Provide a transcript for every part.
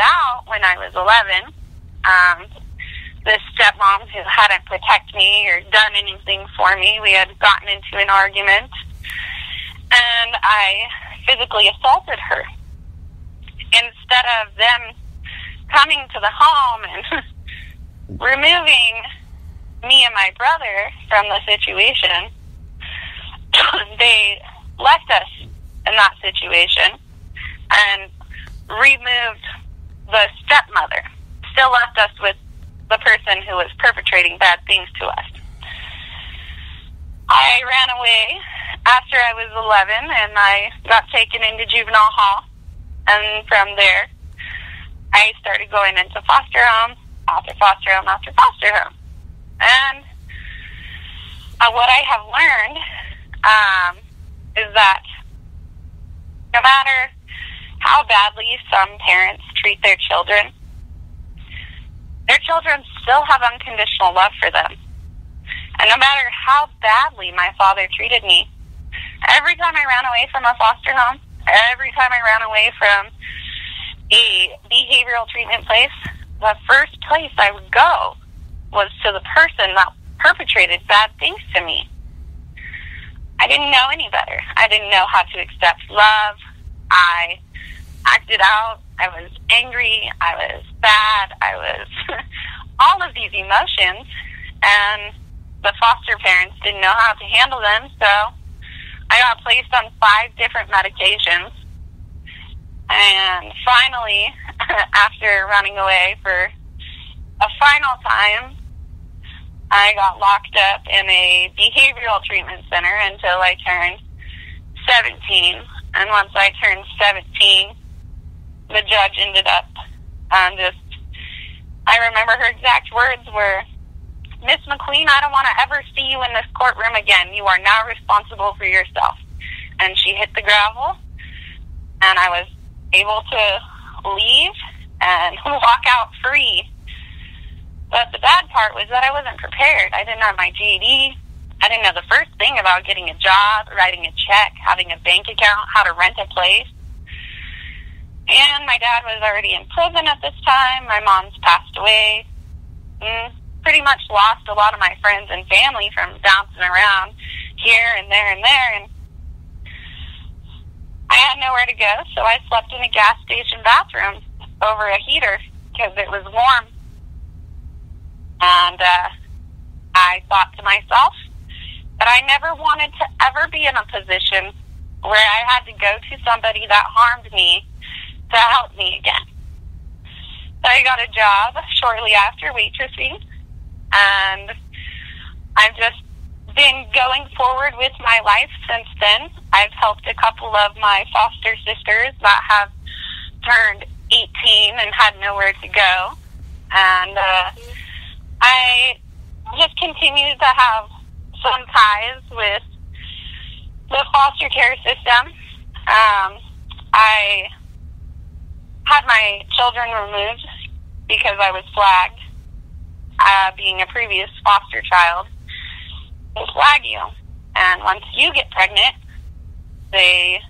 out when I was 11. This stepmom who hadn't protected me or done anything for me, we had gotten into an argument, and I physically assaulted her. Instead of them coming to the home and removing me and my brother from the situation, they left us in that situation and removed the stepmother. Still left us with the person who was perpetrating bad things to us. I ran away after I was 11, and I got taken into juvenile hall. And from there, I started going into foster home, after foster home, after foster home. And what I have learned is that no matter how badly some parents treat their children still have unconditional love for them. And no matter how badly my father treated me, every time I ran away from a foster home, every time I ran away from a behavioral treatment place, the first place I would go was to the person that perpetrated bad things to me. I didn't know any better. I didn't know how to accept love. I acted out. I was angry. I was bad. I was all of these emotions, and the foster parents didn't know how to handle them, so I got placed on 5 different medications. And finally, after running away for a final time, I got locked up in a behavioral treatment center until I turned 17. And once I turned 17, the judge ended up I remember her exact words were, "Miss McQueen, I don't want to ever see you in this courtroom again. You are now responsible for yourself." And she hit the gravel, and I was able to leave and walk out free. But the bad part was that I wasn't prepared. I didn't have my GED. I didn't know the first thing about getting a job, writing a check, having a bank account, how to rent a place. And my dad was already in prison at this time. My mom's passed away. Pretty much lost a lot of my friends and family from bouncing around here and there and there. And I had nowhere to go, so I slept in a gas station bathroom over a heater because it was warm. And I thought to myself that I never wanted to ever be in a position where I had to go to somebody that harmed me to help me again. So I got a job shortly after waitressing, and I've just been going forward with my life since then. I've helped a couple of my foster sisters that have turned 18 and had nowhere to go, and I just continue to have some ties with the foster care system. I had my children removed because I was flagged. Being a previous foster child, they flag you. And once you get pregnant, they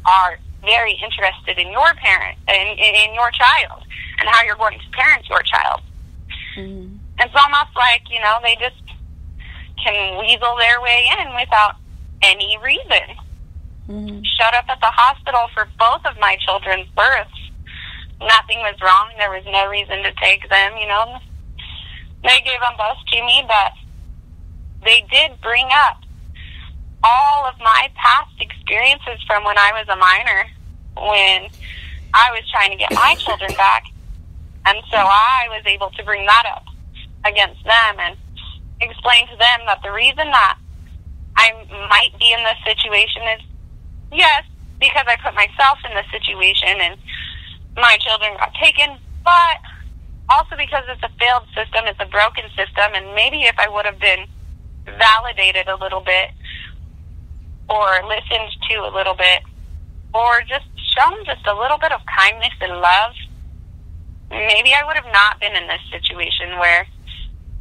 are very interested in your parent, in your child, and how you're going to parent your child. Mm-hmm. It's almost like, they just can weasel their way in without any reason. Mm-hmm. Showed up at the hospital for both of my children's births. Nothing was wrong. There was no reason to take them, They gave them both to me, but they did bring up all of my past experiences from when I was a minor, when I was trying to get my children back. And so I was able to bring that up against them and explain to them that the reason that I might be in this situation is, yes, because I put myself in this situation and my children got taken, but also because it's a failed system, it's a broken system, and maybe if I would have been validated a little bit or listened to a little bit or just shown just a little bit of kindness and love, maybe I would have not been in this situation where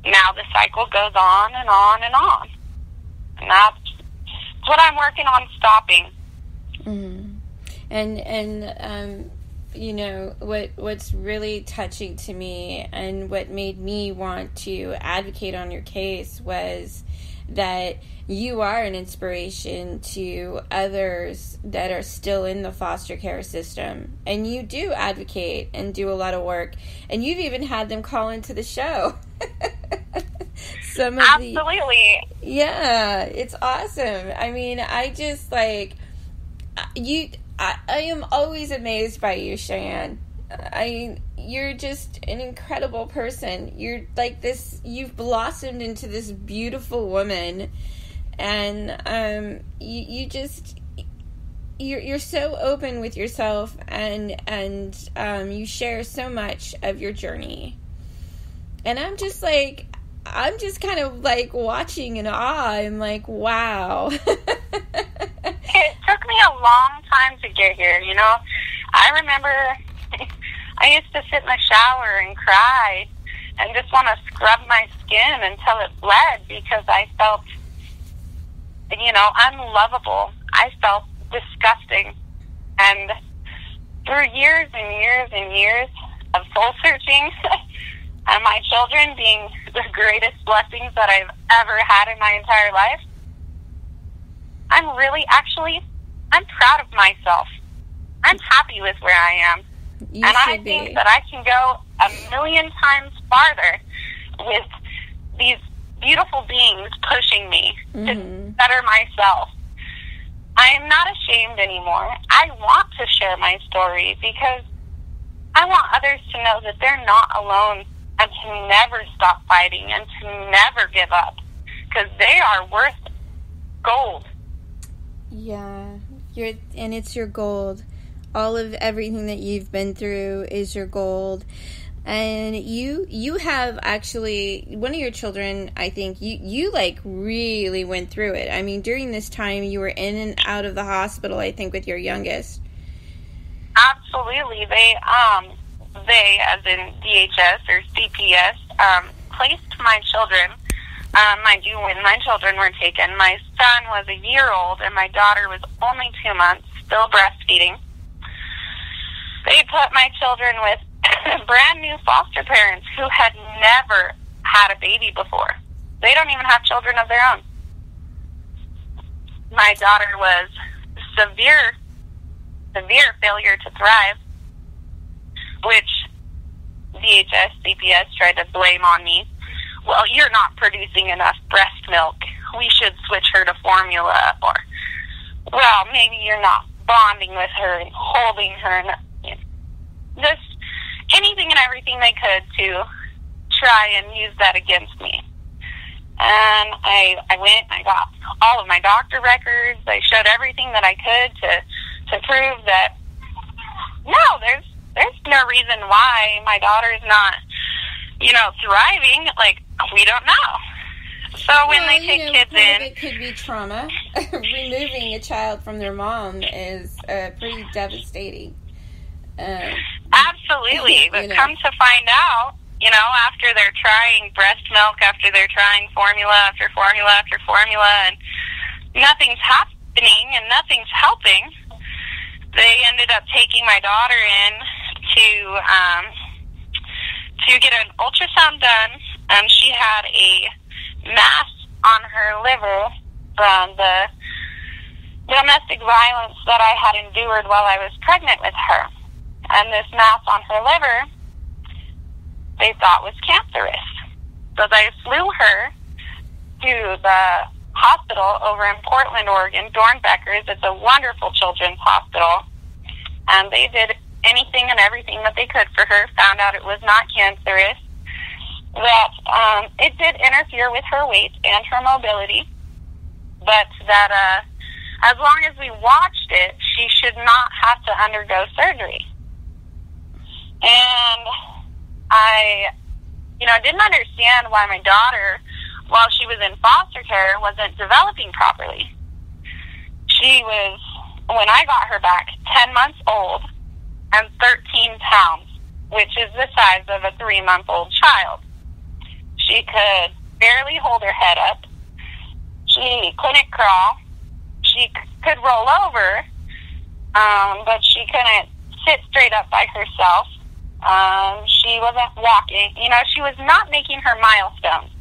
now the cycle goes on and on and on. And that's what I'm working on stopping. Mm-hmm. And you know, what's really touching to me and what made me want to advocate on your case was that you are an inspiration to others that are still in the foster care system. And you do advocate and do a lot of work. And you've even had them call into the show. Absolutely. Yeah, it's awesome. I mean, I just, like, I am always amazed by you, Cheyenne. You're just an incredible person. You're like this, you've blossomed into this beautiful woman, and you're so open with yourself, and you share so much of your journey. And I'm just kind of like watching in awe. I'm like, wow. It took me a long time to get here, you know. I remember I used to sit in the shower and cry and just want to scrub my skin until it bled because I felt, you know, unlovable. I felt disgusting. And through years and years and years of soul searching and my children being the greatest blessings that I've ever had in my entire life, I'm proud of myself. I'm happy with where I am. I think that I can go a million times farther with these beautiful beings pushing me to better myself. I am not ashamed anymore. I want to share my story because I want others to know that they're not alone and to never stop fighting and to never give up because they are worth gold. Yeah, and it's your gold. All of everything that you've been through is your gold. And you have actually, one of your children, I think, you like really went through it. I mean, during this time, you were in and out of the hospital, I think, with your youngest. Absolutely. They as in DHS or CPS, placed my children. Mind you, when my children were taken, my son was a year old and my daughter was only 2 months, still breastfeeding. They put my children with brand new foster parents who had never had a baby before. They don't even have children of their own. My daughter was severe failure to thrive, which DHS, CPS tried to blame on me. Well, you're not producing enough breast milk. We should switch her to formula. Or, well, maybe you're not bonding with her and holding her. And just anything and everything they could to try and use that against me. And I went and I got all of my doctor records. I showed everything that I could to prove that, no, there's no reason why my daughter's not, you know, thriving. Like, we don't know. So when they take kids in, it could be trauma. Removing a child from their mom is pretty devastating. Absolutely. But come to find out, you know, after they're trying breast milk, after they're trying formula after formula after formula, and nothing's happening and nothing's helping, they ended up taking my daughter in to get an ultrasound done. She had a mass on her liver from the domestic violence that I had endured while I was pregnant with her. And this mass on her liver, they thought was cancerous. So they flew her to the hospital over in Portland, Oregon, Dornbeckers. It's a wonderful children's hospital. And they did anything and everything that they could for her, found out it was not cancerous, that it did interfere with her weight and her mobility, but that as long as we watched it, she should not have to undergo surgery. And I didn't understand why my daughter, while she was in foster care, wasn't developing properly. She was, when I got her back, 10 months old and 13 pounds, which is the size of a 3-month-old child. She could barely hold her head up. She couldn't crawl. She could roll over, but she couldn't sit straight up by herself. She wasn't walking. You know, she was not making her milestones.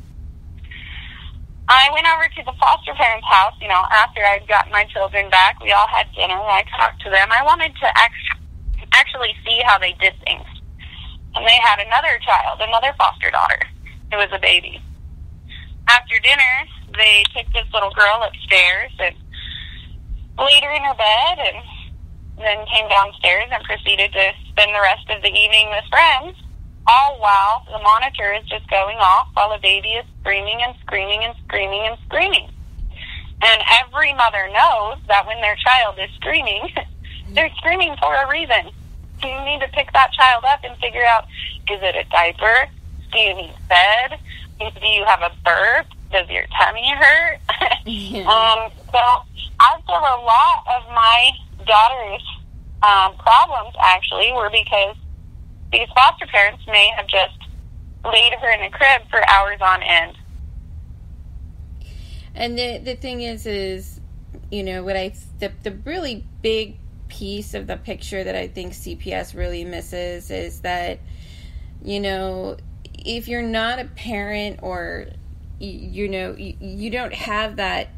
I went over to the foster parents' house, you know, after I'd gotten my children back. We all had dinner, and I talked to them. I wanted to actually see how they did things. And they had another child, another foster daughter. It was a baby. After dinner, they took this little girl upstairs and laid her in her bed, and then came downstairs and proceeded to spend the rest of the evening with friends, all while the monitor is just going off while the baby is screaming and screaming and screaming and screaming. And every mother knows that when their child is screaming, they're screaming for a reason. So you need to pick that child up and figure out, is it a diaper? Do you need fed? Do you have a burp? Does your tummy hurt? So I'd say a lot of my daughter's problems actually were because these foster parents may have just laid her in a crib for hours on end. And the thing is, you know, the really big piece of the picture that I think CPS really misses is that, you know, if you're not a parent or, you know, you don't have that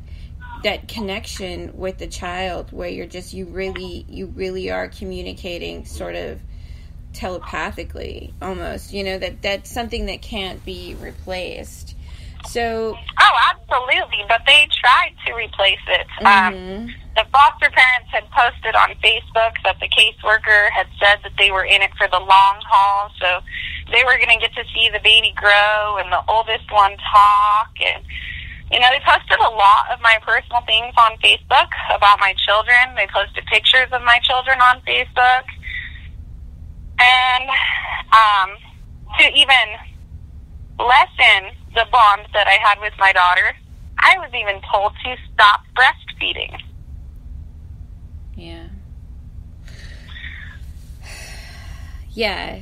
connection with the child where you really are communicating sort of telepathically almost, you know, that's something that can't be replaced. So absolutely, but they tried to replace it. The foster parents had posted on Facebook that the caseworker had said that they were in it for the long haul, so they were going to get to see the baby grow and the oldest one talk. And you know, they posted a lot of my personal things on Facebook about my children. They posted pictures of my children on Facebook. And to even lessen the bond that I had with my daughter, I was even told to stop breastfeeding. Yeah. Yeah.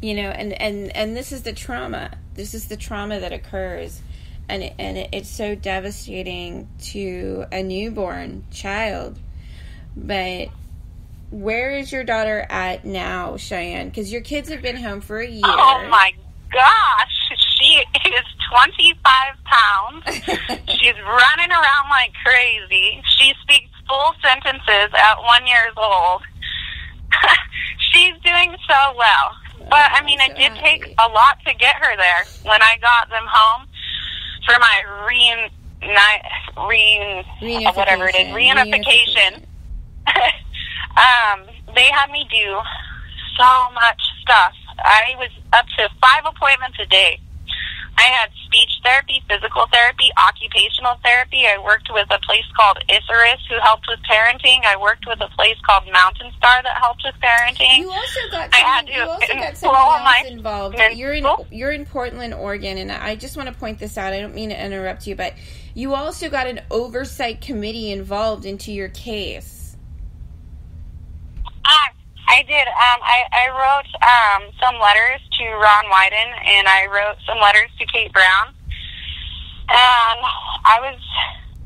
You know, and this is the trauma. This is the trauma that occurs. And it's so devastating to a newborn child. But where is your daughter at now, Cheyenne? Because your kids have been home for a year. Oh, my gosh. She is 25 pounds. She's running around like crazy. She speaks full sentences at 1 year old. She's doing so well. But, I mean, it did take a lot to get her there. When I got them home for my reunification, they had me do so much stuff. I was up to 5 appointments a day. I had speech therapy, physical therapy, occupational therapy. I worked with a place called Icarus who helped with parenting. I worked with a place called Mountain Star that helped with parenting. You also got someone else involved. You're in Portland, Oregon, and I just want to point this out. I don't mean to interrupt you, but you also got an oversight committee involved into your case. I did. I wrote some letters to Ron Wyden, and I wrote some letters to Kate Brown. And I was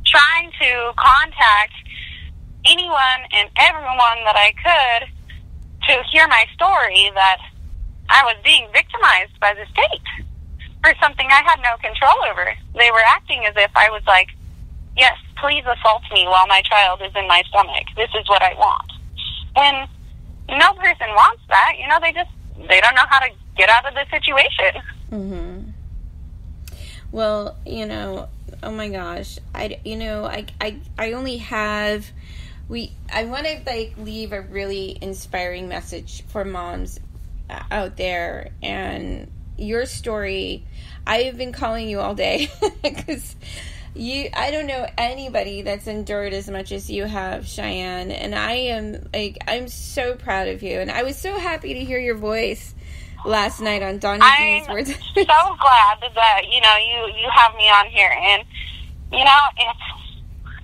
trying to contact anyone and everyone that I could to hear my story that I was being victimized by the state for something I had no control over. They were acting as if I was like, yes, please assault me while my child is in my stomach. This is what I want. And no person wants that. You know, they don't know how to get out of the situation. Mm-hmm. Well, you know, oh my gosh. I only have, I want to like leave a really inspiring message for moms out there. And your story, I have been calling you all day because I don't know anybody that's endured as much as you have, Cheyenne, and I'm so proud of you, and I was so happy to hear your voice last night on Donnie D's Words. I'm so glad that, you know, you have me on here, and, you know,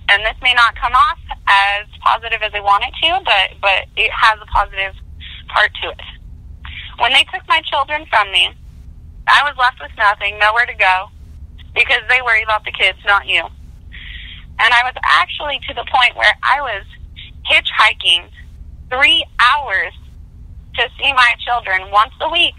and this may not come off as positive as I want it to, but it has a positive part to it. When they took my children from me, I was left with nothing, nowhere to go, because they worry about the kids, not you. And I was actually to the point where I was hitchhiking 3 hours to see my children once a week